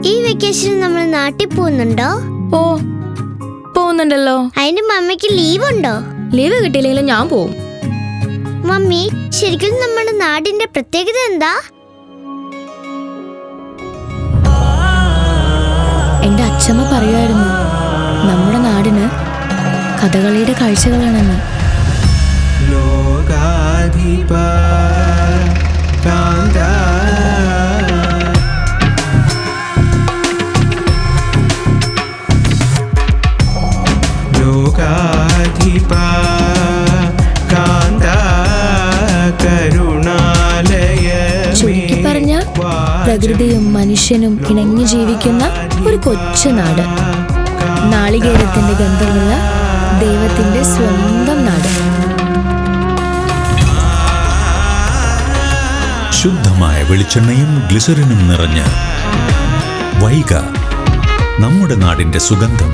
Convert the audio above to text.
ഈ വെക്കേഷൻ നമ്മൾ നാട്ടിൽ പോകുന്നുണ്ടോ? ഓ, പോകുന്നുണ്ടല്ലോ. അതിന് മമ്മിക്ക് ലീവ് ഉണ്ടോ? ലീവ് കിട്ടിയില്ലെങ്കിലും ഞാൻ പോവും. മമ്മി, ശരിക്കും നമ്മുടെ നാടിന്റെ പ്രത്യേകത എന്താ? എന്റെ അച്ഛമ്മ പറയുമായിരുന്നു, നമ്മുടെ നാടിന് കഥകളിയുടെ കാഴ്ചകളാണെന്ന്. ചുരുക്കി പറഞ്ഞ പ്രകൃതിയും മനുഷ്യനും ഇണങ്ങി ജീവിക്കുന്ന ഒരു കൊച്ചു നാട്. നാളികേരത്തിന്റെ ഗന്ധമുള്ള ദൈവത്തിന്റെ സ്വന്തം നാട്. ശുദ്ധമായ വെളിച്ചെണ്ണയും ഗ്ലിസറിനും നിറഞ്ഞ വൈഗ, നമ്മുടെ നാടിന്റെ സുഗന്ധം.